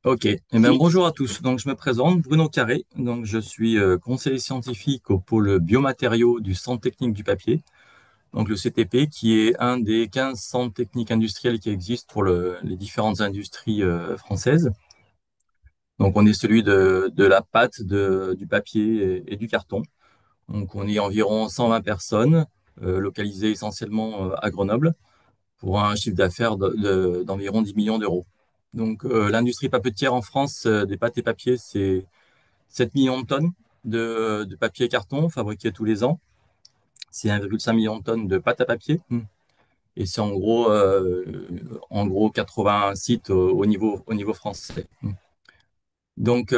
Ok, eh bien, bonjour à tous. Donc, je me présente, Bruno Carré. Donc, je suis conseiller scientifique au pôle biomatériaux du Centre technique du papier, donc le CTP, qui est un des 15 centres techniques industriels qui existent pour les différentes industries françaises. Donc, on est celui de la pâte, du papier et du carton. Donc, on est environ 120 personnes, localisées essentiellement à Grenoble, pour un chiffre d'affaires d'environ 10 millions d'euros. Donc, l'industrie papetière en France des pâtes et papiers, c'est 7 millions de tonnes de papier et carton fabriqués tous les ans. C'est 1,5 million de tonnes de pâte à papier. Et c'est en gros 80 sites au niveau français. Donc,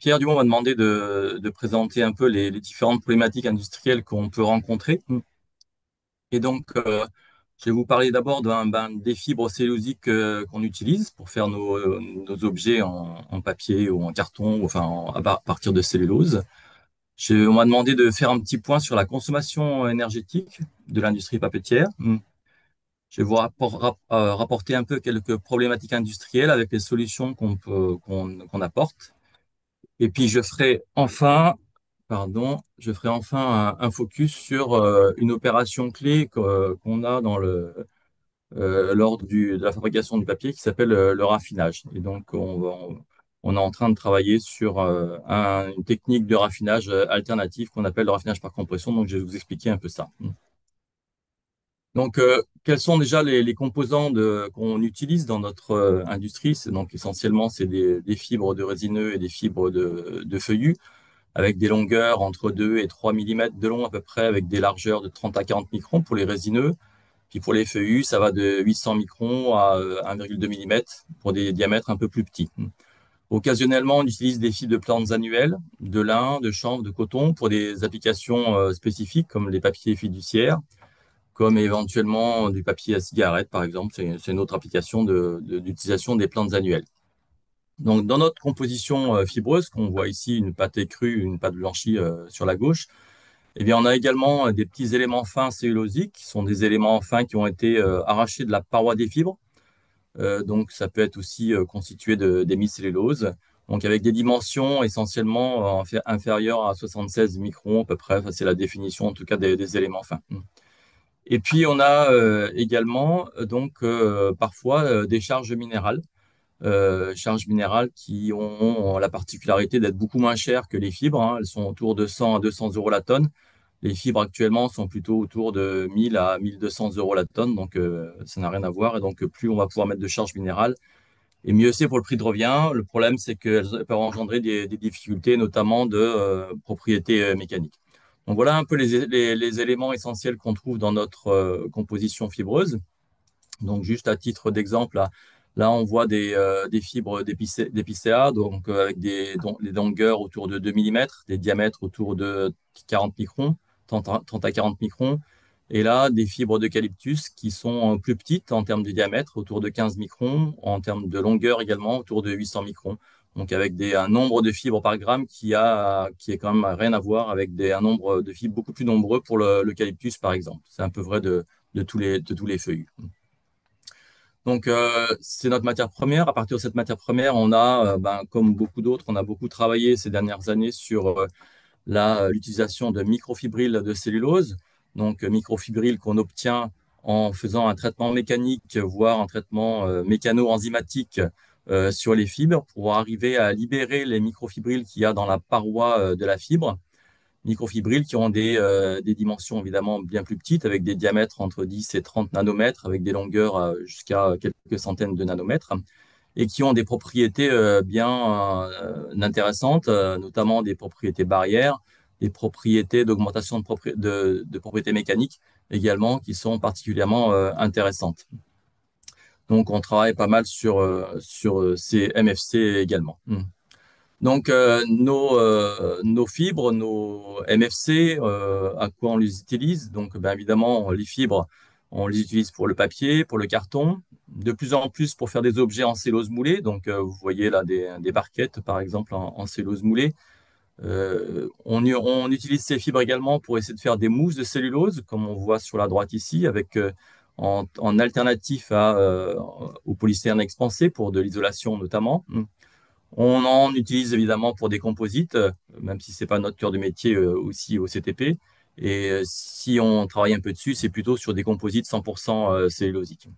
Pierre Dumont m'a demandé de présenter un peu les différentes problématiques industrielles qu'on peut rencontrer. Et donc, je vais vous parler d'abord des fibres cellulosiques qu'on utilise pour faire nos objets en papier ou en carton, enfin à partir de cellulose. On m'a demandé de faire un petit point sur la consommation énergétique de l'industrie papetière. Je vais vous rapporter un peu quelques problématiques industrielles avec les solutions qu'on apporte. Et puis je ferai enfin un focus sur une opération clé qu'on a lors de la fabrication du papier qui s'appelle le raffinage. Et donc, on est en train de travailler sur une technique de raffinage alternative qu'on appelle le raffinage par compression. Donc, je vais vous expliquer un peu ça. Donc, quels sont déjà les composants qu'on utilise dans notre industrie? Donc, essentiellement, c'est des fibres de résineux et des fibres de feuillus avec des longueurs entre 2 et 3 millimètres de long à peu près, avec des largeurs de 30 à 40 microns pour les résineux. Puis pour les feuillus, ça va de 800 microns à 1,2 mm pour des diamètres un peu plus petits. Occasionnellement, on utilise des fibres de plantes annuelles, de lin, de chanvre, de coton pour des applications spécifiques comme les papiers fiduciaires, comme éventuellement du papier à cigarette, par exemple. C'est une autre application d'utilisation des plantes annuelles. Donc, dans notre composition fibreuse, qu'on voit ici, une pâte écrue, une pâte blanchie sur la gauche, eh bien, on a également des petits éléments fins cellulosiques, qui sont des éléments fins qui ont été arrachés de la paroi des fibres. Donc, ça peut être aussi constitué d'hémicellulose. Donc, avec des dimensions essentiellement inférieures à 76 microns à peu près. Ça, c'est la définition en tout cas des éléments fins. Et puis, on a également parfois des charges minérales qui ont la particularité d'être beaucoup moins chères que les fibres, hein. Elles sont autour de 100 à 200 euros la tonne. Les fibres actuellement sont plutôt autour de 1000 à 1200 euros la tonne, donc ça n'a rien à voir. Et donc, plus on va pouvoir mettre de charges minérales, et mieux c'est pour le prix de revient. Le problème, c'est qu'elles peuvent engendrer des difficultés, notamment de propriétés mécaniques. Donc, voilà un peu les éléments essentiels qu'on trouve dans notre composition fibreuse. Donc, juste à titre d'exemple, là, on voit des fibres d'épicéa, donc avec des longueurs autour de 2 millimètres, des diamètres autour de 40 microns, 30 à 40 microns. Et là, des fibres d'eucalyptus qui sont plus petites en termes de diamètre, autour de 15 microns, en termes de longueur également, autour de 800 microns. Donc, avec un nombre de fibres par gramme qui est quand même rien à voir avec un nombre de fibres beaucoup plus nombreux pour l'eucalyptus, par exemple. C'est un peu vrai de tous les feuillus. Donc, c'est notre matière première. À partir de cette matière première, on a, comme beaucoup d'autres, on a beaucoup travaillé ces dernières années sur l'utilisation de microfibrilles de cellulose. Donc, microfibrilles qu'on obtient en faisant un traitement mécanique, voire un traitement mécano-enzymatique sur les fibres pour arriver à libérer les microfibrilles qu'il y a dans la paroi de la fibre, microfibrilles qui ont des dimensions évidemment bien plus petites, avec des diamètres entre 10 et 30 nanomètres, avec des longueurs jusqu'à quelques centaines de nanomètres, et qui ont des propriétés bien intéressantes, notamment des propriétés barrières, des propriétés d'augmentation de propriétés mécaniques également, qui sont particulièrement intéressantes. Donc, on travaille pas mal sur ces MFC également. Donc, nos fibres, nos MFC, à quoi on les utilise? Donc, évidemment, les fibres, on les utilise pour le papier, pour le carton, de plus en plus pour faire des objets en cellulose moulée. Donc, vous voyez là des barquettes, par exemple, en cellulose moulée. On utilise ces fibres également pour essayer de faire des mousses de cellulose, comme on voit sur la droite ici, en alternatif au polystyrène expansé pour de l'isolation notamment. On en utilise évidemment pour des composites, même si c'est pas notre cœur de métier aussi au CTP. Et si on travaille un peu dessus, c'est plutôt sur des composites 100% cellulosiques.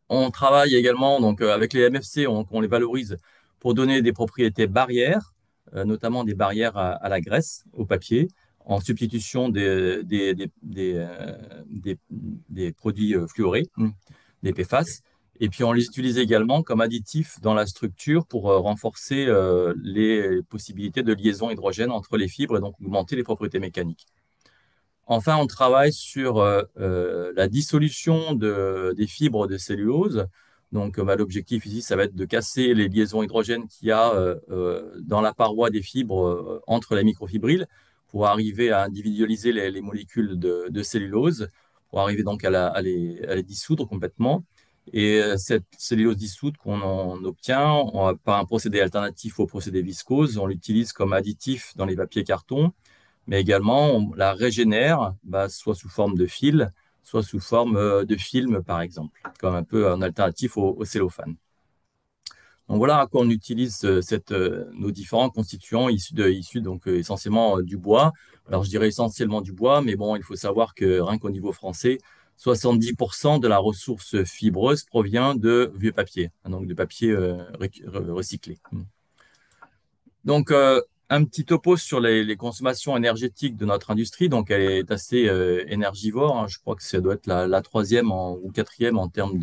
On travaille également donc avec les MFC, on les valorise pour donner des propriétés barrières, notamment des barrières à la graisse, au papier, en substitution des produits fluorés, des PFAS. Et puis on les utilise également comme additifs dans la structure pour renforcer les possibilités de liaison hydrogène entre les fibres et donc augmenter les propriétés mécaniques. Enfin, on travaille sur la dissolution des fibres de cellulose. Donc, bah, l'objectif ici, ça va être de casser les liaisons hydrogènes qu'il y a dans la paroi des fibres entre les microfibrilles pour arriver à individualiser les molécules de cellulose, pour arriver donc à les dissoudre complètement. Et cette cellulose dissoute qu'on en obtient par un procédé alternatif au procédé viscose, on l'utilise comme additif dans les papiers cartons, mais également on la régénère, bah, soit sous forme de fil, soit sous forme de film, par exemple, comme un peu un alternatif au cellophane. Donc voilà à quoi on utilise nos différents constituants issus donc essentiellement du bois. Alors je dirais essentiellement du bois, mais bon, il faut savoir que rien qu'au niveau français, 70% de la ressource fibreuse provient de vieux papier, hein, donc de papier recyclé. Donc, un petit topo sur les consommations énergétiques de notre industrie. Donc, elle est assez énergivore, hein. Je crois que ça doit être la troisième ou quatrième en termes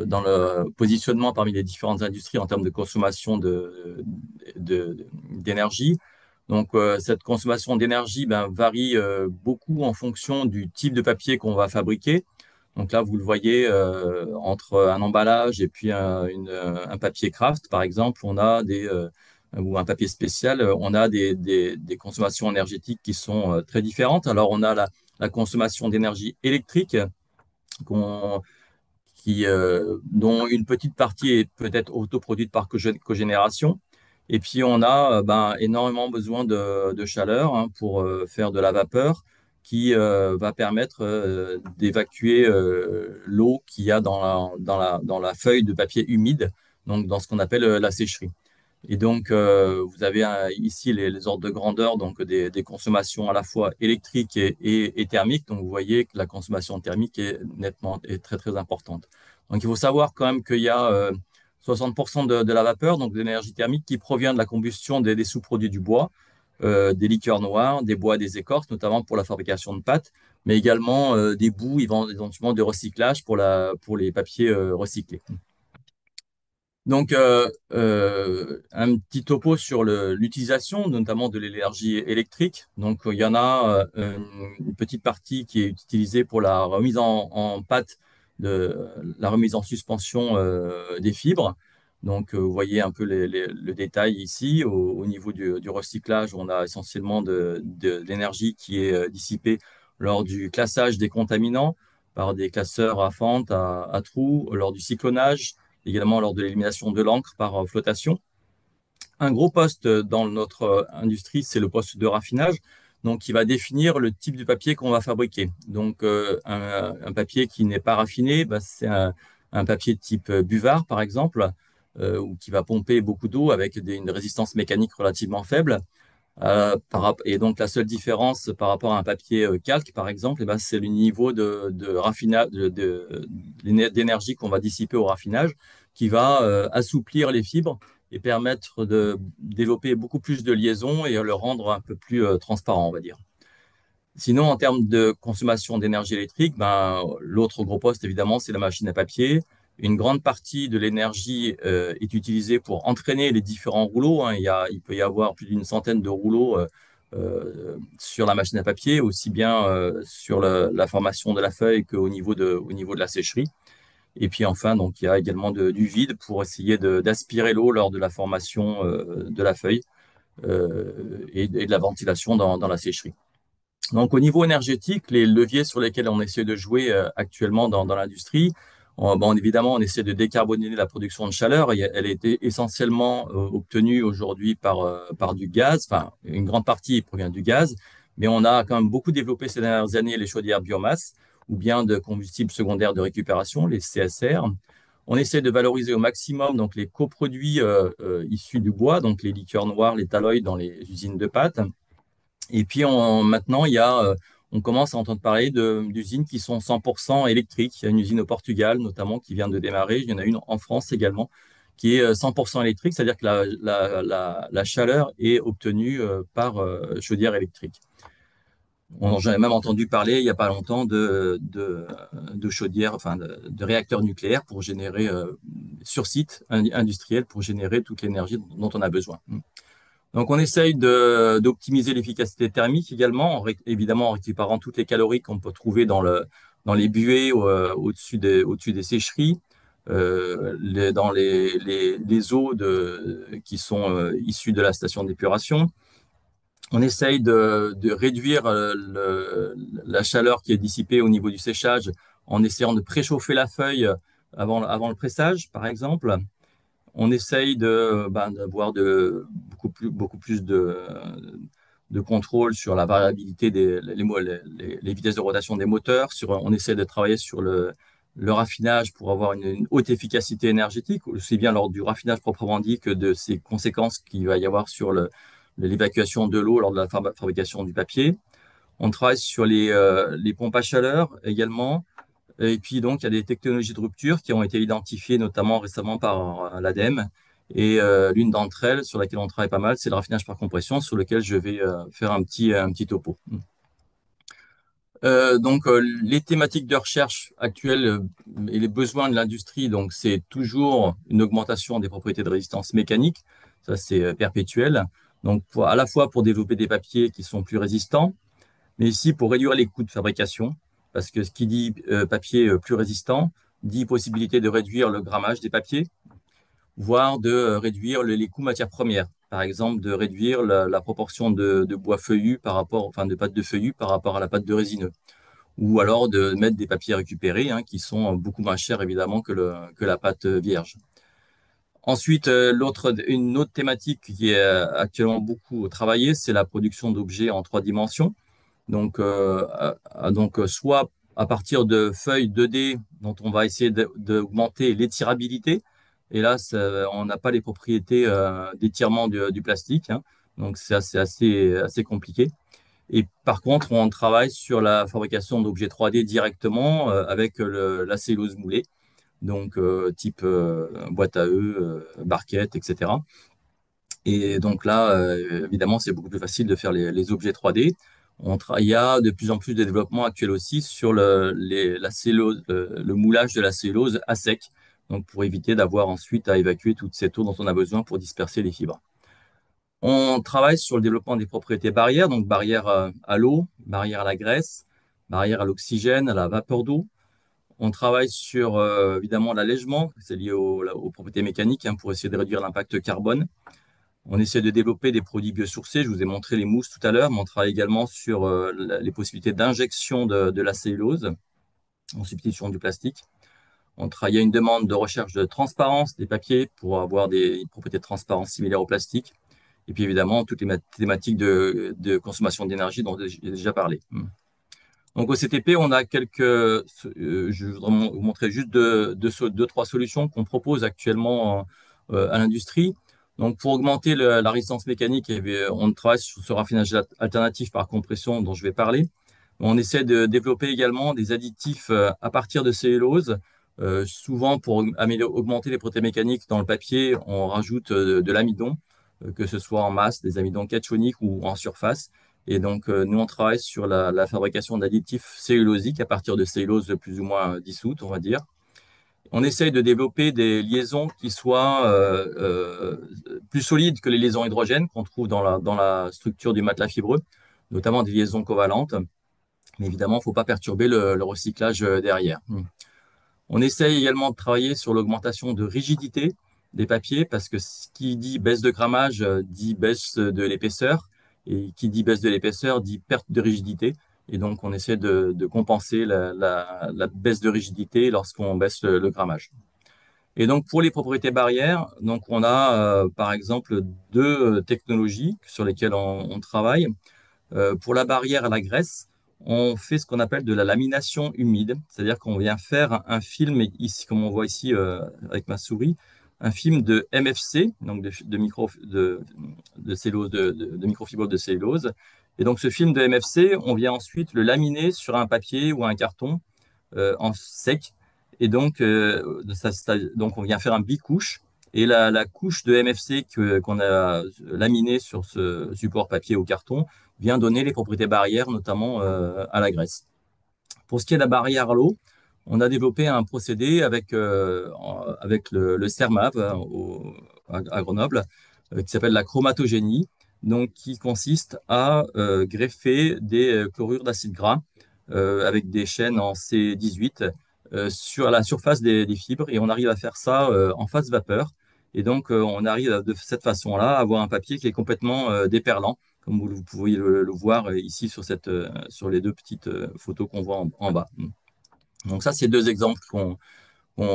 dans le positionnement parmi les différentes industries en termes de consommation d'énergie. Donc, cette consommation d'énergie ben, varie beaucoup en fonction du type de papier qu'on va fabriquer. Donc là, vous le voyez, entre un emballage et puis un papier craft, par exemple, on a ou un papier spécial, on a des consommations énergétiques qui sont très différentes. Alors, on a la consommation d'énergie électrique qu'on- dont une petite partie est peut-être autoproduite par cogénération. Et puis, on a ben, énormément besoin de chaleur hein, pour faire de la vapeur qui va permettre d'évacuer l'eau qu'il y a dans la feuille de papier humide, donc dans ce qu'on appelle la sécherie. Et donc, vous avez ici les ordres de grandeur donc des consommations à la fois électriques et thermiques. Donc, vous voyez que la consommation thermique est très, très importante. Donc, il faut savoir quand même qu'il y a 60% de la vapeur, donc de l'énergie thermique, qui provient de la combustion des sous-produits du bois, des liqueurs noires, des bois, des écorces, notamment pour la fabrication de pâtes, mais également des boues, éventuellement de recyclage pour les papiers recyclés. Donc, un petit topo sur l'utilisation, notamment de l'énergie électrique. Donc, il y en a une petite partie qui est utilisée pour la remise en pâte, la remise en suspension des fibres. Donc, vous voyez un peu le détail ici. Au niveau du recyclage, on a essentiellement de l'énergie qui est dissipée lors du classage des contaminants par des classeurs à fente, à trous, lors du cyclonnage également lors de l'élimination de l'encre par flottation. Un gros poste dans notre industrie, c'est le poste de raffinage, donc qui va définir le type de papier qu'on va fabriquer. Donc, un papier qui n'est pas raffiné, bah, c'est un papier de type buvard, par exemple, ou qui va pomper beaucoup d'eau avec une résistance mécanique relativement faible. Et donc, la seule différence par rapport à un papier calque, par exemple, eh ben, c'est le niveau de raffinage, d'énergie qu'on va dissiper au raffinage, qui va assouplir les fibres et permettre de développer beaucoup plus de liaisons et le rendre un peu plus transparent, on va dire. Sinon, en termes de consommation d'énergie électrique, ben, l'autre gros poste, évidemment, c'est la machine à papier. Une grande partie de l'énergie est utilisée pour entraîner les différents rouleaux, hein. Il peut y avoir plus d'une centaine de rouleaux sur la machine à papier, aussi bien sur la formation de la feuille qu'au niveau de la sécherie. Et puis enfin, donc, il y a également du vide pour essayer d'aspirer l'eau lors de la formation de la feuille et de la ventilation dans la sécherie. Donc, au niveau énergétique, les leviers sur lesquels on essaie de jouer actuellement dans l'industrie, bon, évidemment, on essaie de décarboner la production de chaleur. Elle est essentiellement obtenue aujourd'hui par du gaz. Enfin, une grande partie provient du gaz, mais on a quand même beaucoup développé ces dernières années les chaudières biomasse ou bien de combustibles secondaires de récupération, les CSR. On essaie de valoriser au maximum donc, les coproduits issus du bois, donc les liqueurs noires, les tallolls dans les usines de pâtes. Et puis maintenant, on commence à entendre parler d'usines qui sont 100% électriques. Il y a une usine au Portugal notamment qui vient de démarrer. Il y en a une en France également qui est 100% électrique, c'est-à-dire que la chaleur est obtenue par chaudière électrique. J'en ai même entendu parler il n'y a pas longtemps de chaudières, enfin de réacteurs nucléaires pour générer sur site industriel pour générer toute l'énergie dont on a besoin. Donc, on essaye d'optimiser l'efficacité thermique également, évidemment en récupérant toutes les calories qu'on peut trouver dans les buées au-dessus des sécheries, dans les eaux qui sont issues de la station d'épuration. On essaye de réduire la chaleur qui est dissipée au niveau du séchage en essayant de préchauffer la feuille avant le pressage, par exemple. On essaye d'avoir beaucoup plus de contrôle sur la variabilité les vitesses de rotation des moteurs. On essaie de travailler sur le raffinage pour avoir une haute efficacité énergétique, aussi bien lors du raffinage proprement dit que de ses conséquences qu'il va y avoir sur l'évacuation de l'eau lors de la fabrication du papier. On travaille sur les pompes à chaleur également. Et puis, donc, il y a des technologies de rupture qui ont été identifiées notamment récemment par l'ADEME. Et l'une d'entre elles, sur laquelle on travaille pas mal, c'est le raffinage par compression, sur lequel je vais faire un petit topo. Les thématiques de recherche actuelles et les besoins de l'industrie, donc c'est toujours une augmentation des propriétés de résistance mécanique. Ça, c'est perpétuel. Donc, à la fois pour développer des papiers qui sont plus résistants, mais ici pour réduire les coûts de fabrication, parce que ce qui dit papier plus résistant dit possibilité de réduire le grammage des papiers, voire de réduire les coûts matières premières. Par exemple, de réduire la proportion de bois feuillu enfin de pâte de feuillu par rapport à la pâte de résineux. Ou alors de mettre des papiers récupérés, hein, qui sont beaucoup moins chers évidemment que la pâte vierge. Ensuite, une autre thématique qui est actuellement beaucoup travaillée, c'est la production d'objets en 3 dimensions. Soit à partir de feuilles 2D dont on va essayer d'augmenter l'étirabilité. Et là, on n'a pas les propriétés d'étirement du plastique, hein. Donc, c'est assez compliqué. Et par contre, on travaille sur la fabrication d'objets 3D directement avec la cellulose moulée, donc type boîte à œufs, barquette, etc. Et donc là, évidemment, c'est beaucoup plus facile de faire les objets 3D. Il y a de plus en plus de développement actuel aussi sur la cellulose, le moulage de la cellulose à sec, donc pour éviter d'avoir ensuite à évacuer toute cette eau dont on a besoin pour disperser les fibres. On travaille sur le développement des propriétés barrières, donc barrière à l'eau, barrière à la graisse, barrière à l'oxygène, à la vapeur d'eau. On travaille sur évidemment l'allègement, c'est lié aux propriétés mécaniques, hein, pour essayer de réduire l'impact carbone. On essaie de développer des produits biosourcés. Je vous ai montré les mousses tout à l'heure, mais on travaille également sur les possibilités d'injection de la cellulose en substitution du plastique. Il y a une demande de recherche de transparence des papiers pour avoir des propriétés de transparence similaires au plastique. Et puis évidemment, toutes les thématiques de consommation d'énergie dont j'ai déjà parlé. Donc au CTP, on a je voudrais vous montrer juste deux, trois solutions qu'on propose actuellement à l'industrie. Donc pour augmenter la résistance mécanique, on travaille sur ce raffinage alternatif par compression dont je vais parler. On essaie de développer également des additifs à partir de cellulose. Souvent, pour augmenter les propriétés mécaniques dans le papier, on rajoute de l'amidon, que ce soit en masse, des amidons cationiques ou en surface. Et donc, nous, on travaille sur la fabrication d'additifs cellulosiques à partir de cellulose plus ou moins dissoute, on va dire. On essaye de développer des liaisons qui soient plus solides que les liaisons hydrogènes qu'on trouve dans la structure du matelas fibreux, notamment des liaisons covalentes. Mais évidemment, il ne faut pas perturber le recyclage derrière. On essaye également de travailler sur l'augmentation de rigidité des papiers parce que ce qui dit baisse de grammage dit baisse de l'épaisseur et qui dit baisse de l'épaisseur dit perte de rigidité. Et donc, on essaie de compenser la baisse de rigidité lorsqu'on baisse le grammage. Et donc, pour les propriétés barrières, donc on a par exemple deux technologies sur lesquelles on travaille. Pour la barrière à la graisse, on fait ce qu'on appelle de la lamination humide, c'est-à-dire qu'on vient faire un film, ici, comme on voit ici avec ma souris, un film de MFC, donc de cellulose, de microfibre de cellulose. Et donc ce film de MFC, on vient ensuite le laminer sur un papier ou un carton en sec. Et donc, donc, on vient faire un bicouche. Et la couche de MFC qu'on a laminée sur ce support papier ou carton vient donner les propriétés barrières, notamment à la graisse. Pour ce qui est de la barrière à l'eau, on a développé un procédé avec le CERMAV à Grenoble, qui s'appelle la chromatogénie, donc qui consiste à greffer des chlorures d'acide gras avec des chaînes en C18 sur la surface des fibres, et on arrive à faire ça en phase vapeur. Et donc, on arrive de cette façon-là à avoir un papier qui est complètement déperlant, comme vous pouvez le voir ici sur les deux petites photos qu'on voit en bas. Donc ça, c'est deux exemples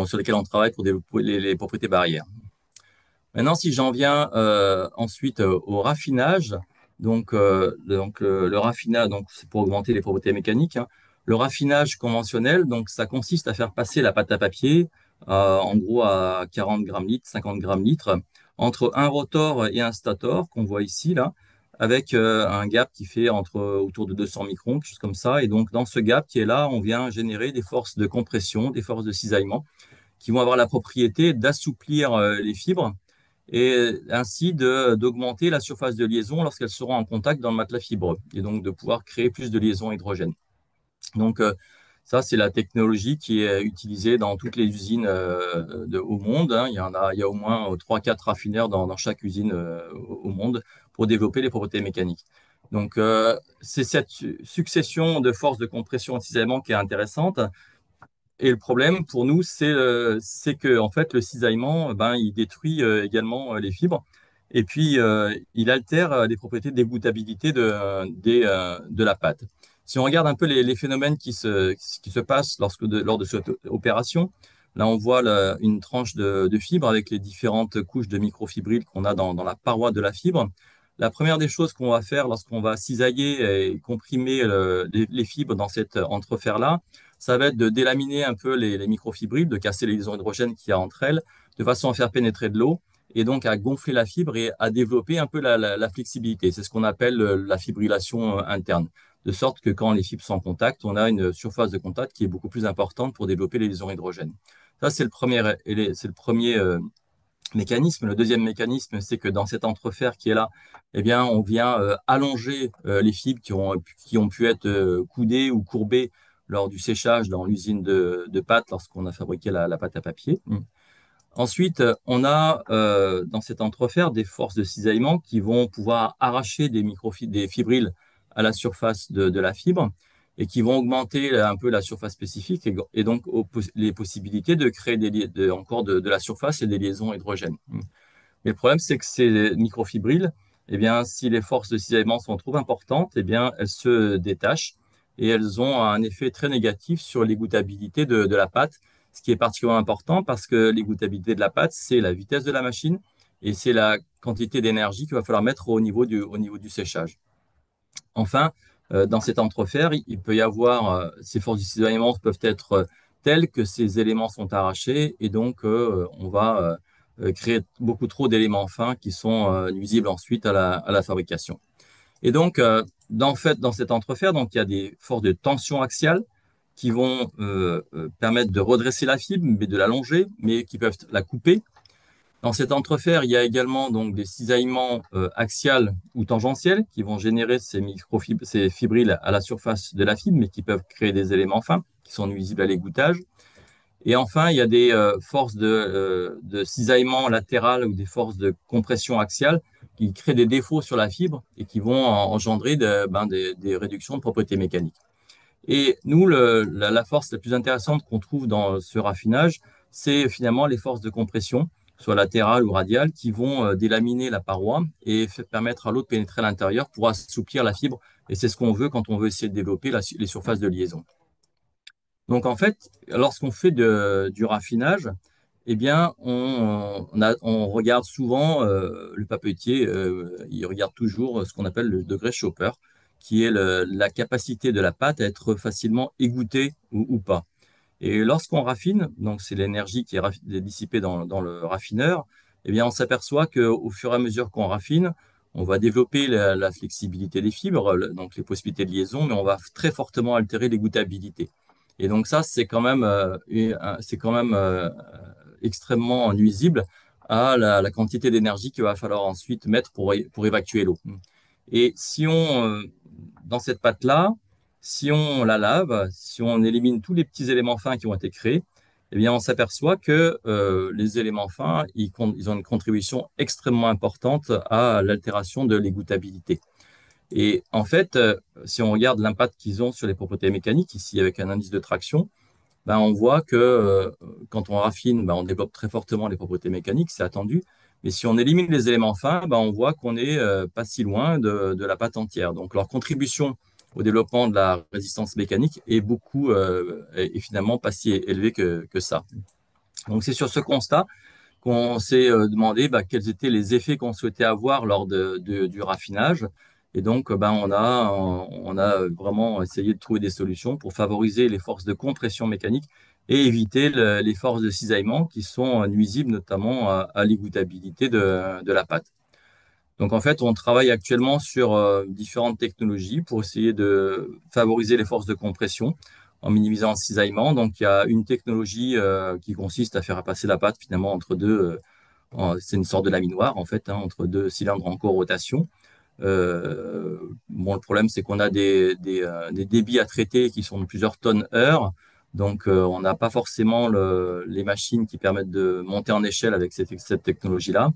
sur lesquels on travaille pour développer les propriétés barrières. Maintenant, si j'en viens ensuite au raffinage, le raffinage, donc c'est pour augmenter les propriétés mécaniques, hein. Le raffinage conventionnel, donc ça consiste à faire passer la pâte à papier, en gros à 40 grammes litre, 50 grammes litre, entre un rotor et un stator qu'on voit ici là, avec un gap qui fait autour de 200 microns, quelque chose comme ça. Et donc dans ce gap qui est là, on vient générer des forces de compression, des forces de cisaillement, qui vont avoir la propriété d'assouplir les fibres et ainsi d'augmenter la surface de liaison lorsqu'elles seront en contact dans le matelas fibreux, et donc de pouvoir créer plus de liaisons hydrogène. Donc ça, c'est la technologie qui est utilisée dans toutes les usines au monde, hein. Il y a au moins 3-4 raffineurs dans chaque usine au monde pour développer les propriétés mécaniques. Donc c'est cette succession de forces de compression et de cisaillement qui est intéressante. Et le problème pour nous, c'est que en fait, le cisaillement, ben, il détruit également les fibres. Et puis, il altère les propriétés d'égoutabilité de la pâte. Si on regarde un peu les phénomènes qui se passent lors de cette opération, là, on voit une tranche de fibre avec les différentes couches de microfibrilles qu'on a dans la paroi de la fibre. La première des choses qu'on va faire lorsqu'on va cisailler et comprimer les fibres dans cet entrefer-là, ça va être de délaminer un peu les microfibrilles, de casser les liaisons hydrogènes qu'il y a entre elles, de façon à faire pénétrer de l'eau et donc à gonfler la fibre et à développer un peu la flexibilité. C'est ce qu'on appelle la fibrillation interne. De sorte que quand les fibres sont en contact, on a une surface de contact qui est beaucoup plus importante pour développer les liaisons hydrogènes. Ça, c'est le premier mécanisme. Le deuxième mécanisme, c'est que dans cet entrefer qui est là, eh bien, on vient allonger les fibres qui ont pu être coudées ou courbées lors du séchage dans l'usine de pâte lorsqu'on a fabriqué la pâte à papier. Ensuite, on a dans cet entrefer des forces de cisaillement qui vont pouvoir arracher des fibrilles à la surface de la fibre et qui vont augmenter un peu la surface spécifique et donc les possibilités de créer encore de la surface et des liaisons hydrogènes. Mais le problème, c'est que ces microfibrilles, eh bien, si les forces de cisaillement sont trop importantes, eh bien, elles se détachent et elles ont un effet très négatif sur l'égoutabilité de la pâte, ce qui est particulièrement important parce que l'égoutabilité de la pâte, c'est la vitesse de la machine et c'est la quantité d'énergie qu'il va falloir mettre au niveau du séchage. Enfin, dans cet entrefer, il peut y avoir, ces forces de cisaillement peuvent être telles que ces éléments sont arrachés et donc on va créer beaucoup trop d'éléments fins qui sont nuisibles ensuite à la fabrication. Et donc, dans cet entrefer, donc, il y a des forces de tension axiale qui vont permettre de redresser la fibre, mais de l'allonger, mais qui peuvent la couper. Dans cet entrefer, il y a également donc des cisaillements axiales ou tangentiels qui vont générer ces fibrilles à la surface de la fibre, mais qui peuvent créer des éléments fins qui sont nuisibles à l'égouttage. Et enfin, il y a des forces de cisaillement latéral ou des forces de compression axiale qui créent des défauts sur la fibre et qui vont engendrer des réductions de propriétés mécaniques. Et nous, la force la plus intéressante qu'on trouve dans ce raffinage, c'est finalement les forces de compression, soit latérales ou radiales, qui vont délaminer la paroi et permettre à l'eau de pénétrer à l'intérieur pour assouplir la fibre. Et c'est ce qu'on veut quand on veut essayer de développer les surfaces de liaison. Donc en fait, lorsqu'on fait du raffinage, eh bien, on regarde souvent le papetier, il regarde toujours ce qu'on appelle le degré Chopper, qui est la capacité de la pâte à être facilement égouttée ou pas. Et lorsqu'on raffine, donc c'est l'énergie qui est dissipée dans le raffineur, eh bien on s'aperçoit qu'au fur et à mesure qu'on raffine, on va développer la flexibilité des fibres, donc les possibilités de liaison, mais on va très fortement altérer l'égoutabilité. Et donc ça, c'est quand même extrêmement nuisible à la quantité d'énergie qu'il va falloir ensuite mettre pour évacuer l'eau. Et si dans cette pâte-là, si on la lave, si on élimine tous les petits éléments fins qui ont été créés, eh bien, on s'aperçoit que les éléments fins, ils ont une contribution extrêmement importante à l'altération de l'égoutabilité. Et en fait, si on regarde l'impact qu'ils ont sur les propriétés mécaniques, ici avec un indice de traction, ben, on voit que quand on raffine, ben, on développe très fortement les propriétés mécaniques, c'est attendu. Mais si on élimine les éléments fins, ben, on voit qu'on n'est pas si loin de la pâte entière. Donc leur contribution au développement de la résistance mécanique est finalement pas si élevée que ça. Donc c'est sur ce constat qu'on s'est demandé bah, quels étaient les effets qu'on souhaitait avoir lors du raffinage. Et donc, ben, on a vraiment essayé de trouver des solutions pour favoriser les forces de compression mécanique et éviter les forces de cisaillement qui sont nuisibles notamment à l'égoutabilité de la pâte. Donc, en fait, on travaille actuellement sur différentes technologies pour essayer de favoriser les forces de compression en minimisant le cisaillement. Donc, il y a une technologie qui consiste à faire passer la pâte finalement entre c'est une sorte de laminoir en fait, hein, entre deux cylindres en corotation. Bon, le problème, c'est qu'on a des débits à traiter qui sont de plusieurs tonnes heure. Donc, on n'a pas forcément les machines qui permettent de monter en échelle avec cette technologie-là.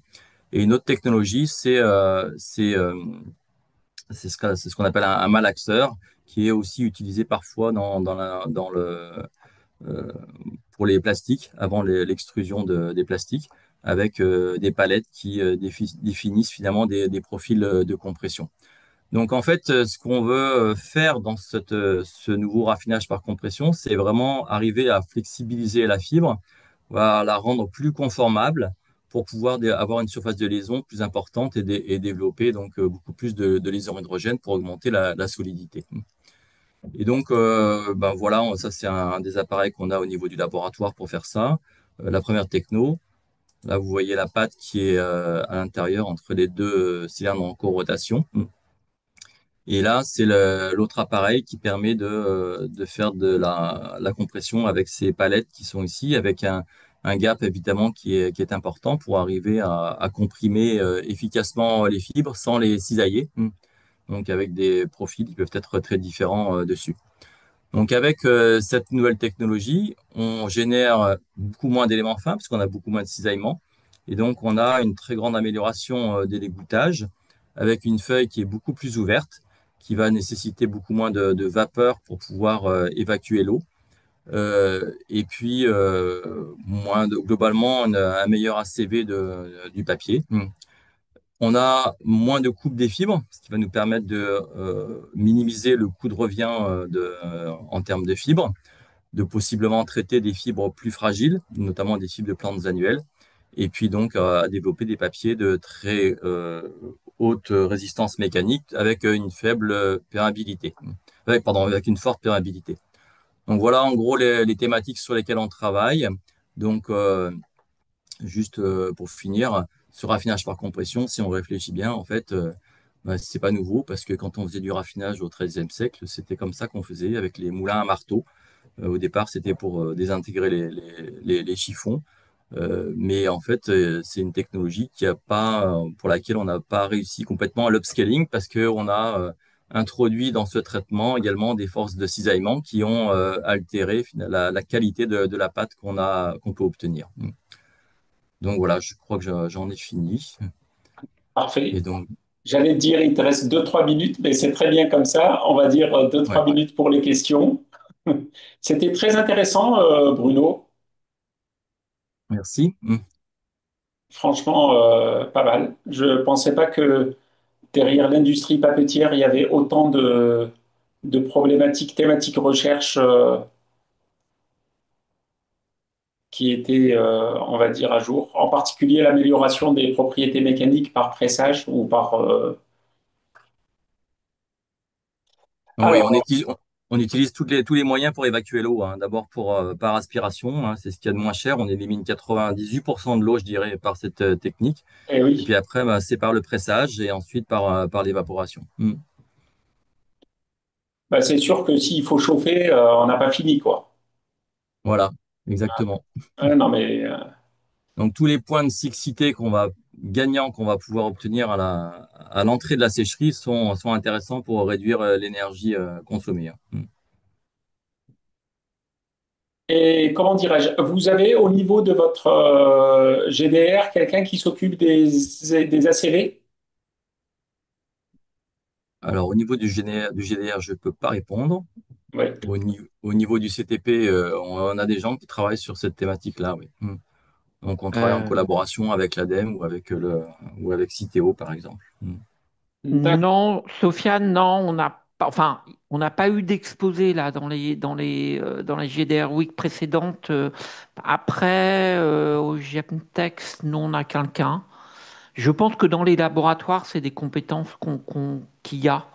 Et une autre technologie, c'est ce qu'on appelle un malaxeur, qui est aussi utilisé parfois euh, pour les plastiques, avant l'extrusion des plastiques, avec des palettes qui définissent finalement des profils de compression. Donc en fait, ce qu'on veut faire dans ce nouveau raffinage par compression, c'est vraiment arriver à flexibiliser la fibre, à la rendre plus conformable pour pouvoir avoir une surface de liaison plus importante et développer donc beaucoup plus de liaisons hydrogène pour augmenter la solidité. Et donc, ben voilà, ça c'est un des appareils qu'on a au niveau du laboratoire pour faire ça. La première techno, là vous voyez la pâte qui est à l'intérieur entre les deux cylindres en corotation. Et là, c'est l'autre appareil qui permet de faire de la compression avec ces palettes qui sont ici, avec un gap évidemment qui est important pour arriver à comprimer efficacement les fibres sans les cisailler. Donc avec des profils qui peuvent être très différents dessus. Donc avec cette nouvelle technologie, on génère beaucoup moins d'éléments fins parce qu'on a beaucoup moins de cisaillement. Et donc on a une très grande amélioration des dégoûtages avec une feuille qui est beaucoup plus ouverte, qui va nécessiter beaucoup moins de vapeur pour pouvoir évacuer l'eau. Et puis globalement un meilleur ACV du papier. On a moins de coupe des fibres, ce qui va nous permettre de minimiser le coût de revient en termes de fibres, de possiblement traiter des fibres plus fragiles, notamment des fibres de plantes annuelles, et puis donc à développer des papiers de très haute résistance mécanique avec une faible perméabilité, avec une forte perméabilité. Donc voilà en gros les thématiques sur lesquelles on travaille. Donc juste pour finir, ce raffinage par compression, si on réfléchit bien, en fait, bah, c'est pas nouveau parce que quand on faisait du raffinage au XIIIe siècle, c'était comme ça qu'on faisait avec les moulins à marteau. Au départ, c'était pour désintégrer les chiffons. Mais en fait, c'est une technologie pour laquelle on n'a pas réussi complètement à l'upscaling parce qu'on a introduit dans ce traitement également des forces de cisaillement qui ont altéré la qualité de la pâte qu'on peut obtenir. Donc voilà, je crois que j'en ai fini. Et Parfait. donc, J'allais te dire, il te reste 2-3 minutes, mais c'est très bien comme ça. On va dire deux ouais, trois minutes pour les questions. C'était très intéressant, Bruno. merci. Franchement, pas mal. Je pensais pas que derrière l'industrie papetière, il y avait autant de problématiques, thématiques recherche qui étaient, on va dire, à jour. En particulier l'amélioration des propriétés mécaniques par pressage ou par Oui, Alors, on utilise tous les moyens pour évacuer l'eau, hein. D'abord par aspiration, hein, c'est ce qu'il y a de moins cher. On élimine 98% de l'eau, je dirais, par cette technique. eh Et oui, puis après, bah, c'est par le pressage et ensuite par l'évaporation. bah, c'est sûr que s'il faut chauffer, on n'a pas fini, quoi. Voilà, exactement. Ouais, non, mais Donc tous les points de cyclicité gagnants qu'on va pouvoir obtenir à l'entrée de la sécherie sont intéressants pour réduire l'énergie consommée, hein. et comment dirais-je, vous avez au niveau de votre GDR quelqu'un qui s'occupe des ACV? Alors au niveau du GDR, je ne peux pas répondre. Oui. Au niveau du CTP, on a des gens qui travaillent sur cette thématique-là, oui. Donc on travaille en Euh, collaboration avec l'ADEME ou avec Citeo, par exemple. D'accord. non, Sofiane, non, on n'a pas, enfin, on n'a pas eu d'exposé là dans les GDR Week précédentes. Après, au GEMTEX, nous, on a quelqu'un. Je pense que dans les laboratoires, c'est des compétences qu'il y a,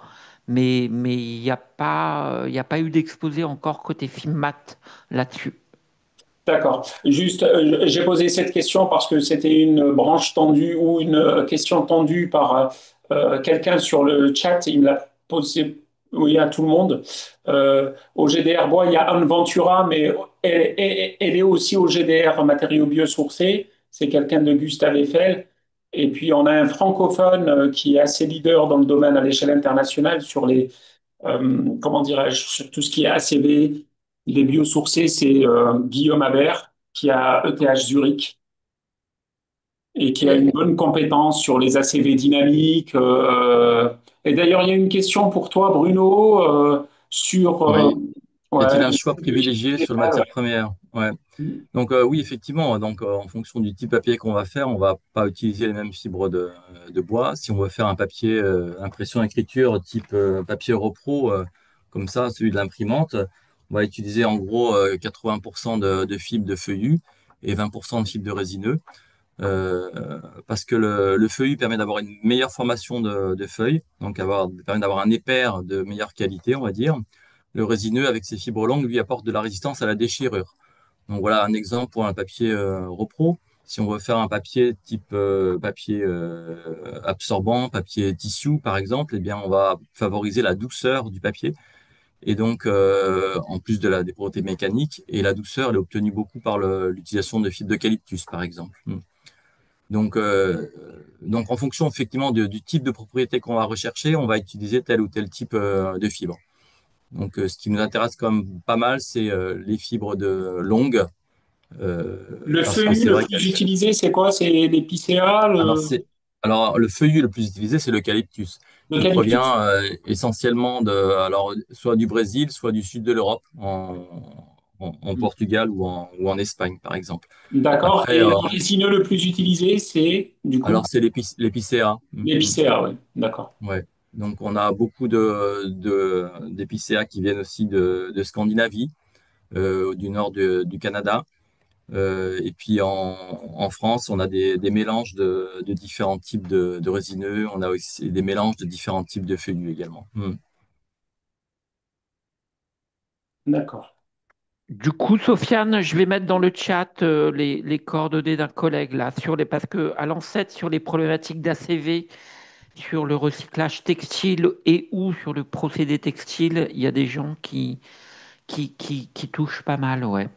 mais il y a pas eu d'exposé encore côté FIMMAT là-dessus. D'accord. Juste, j'ai posé cette question parce que c'était une branche tendue ou une question tendue par quelqu'un sur le chat. Il me l'a posé, oui, à tout le monde. Au GDR Bois, il y a Anne Ventura, mais elle est aussi au GDR Matériaux biosourcés. C'est quelqu'un de Gustave Eiffel. Et puis, on a un francophone qui est assez leader dans le domaine à l'échelle internationale sur comment dirais-je, sur tout ce qui est ACV, les biosourcés, c'est Guillaume Habert, qui a ETH Zurich et qui a une Et, bonne compétence sur les ACV dynamiques. Et d'ailleurs, il y a une question pour toi, Bruno, sur Oui. Y a-t-il ouais, un choix privilégié sur la végétales, matière première? Ouais. ouais. Donc oui, effectivement, donc en fonction du type papier qu'on va faire, on va pas utiliser les mêmes fibres de bois. Si on veut faire un papier impression écriture type papier repro, comme ça, celui de l'imprimante, on va utiliser en gros 80% de fibres de feuillu et 20% de fibres de résineux. Parce que le feuillu permet d'avoir une meilleure formation de feuilles, donc permet d'avoir un épaire de meilleure qualité, on va dire. Le résineux, avec ses fibres longues, lui apporte de la résistance à la déchirure. Donc voilà un exemple pour un papier repro. Si on veut faire un papier type papier absorbant, papier tissu par exemple, eh bien on va favoriser la douceur du papier. Et donc en plus des propriétés mécaniques, et la douceur elle est obtenue beaucoup par l'utilisation de fibres d'eucalyptus par exemple. Donc, donc en fonction effectivement du type de propriété qu'on va rechercher, on va utiliser tel ou tel type de fibre. Donc ce qui nous intéresse comme pas mal, c'est les fibres de longues Le parce que feuillu c'est le vrai plus que utilisé, c'est quoi? C'est l'épicéa, alors c'est alors le feuillu le plus utilisé c'est l'eucalyptus. Il l'eucalyptus? provient essentiellement soit du Brésil, soit du sud de l'Europe, en Portugal ou en Espagne par exemple. D'accord. Après Et le résineux le plus utilisé, c'est du coup alors c'est l'épicéa. l'épicéa, oui. D'accord. Ouais. Donc on a beaucoup d'épicéas qui viennent aussi de Scandinavie, du nord du Canada. Et puis en France, on a des mélanges de différents types de résineux. On a aussi des mélanges de différents types de feuillus également. D'accord. Du coup, Sofiane, je vais mettre dans le chat les coordonnées d'un collègue là parce que à l'ancêtre sur les problématiques d'ACV, sur le recyclage textile et ou sur le procédé textile, il y a des gens qui touchent pas mal, ouais.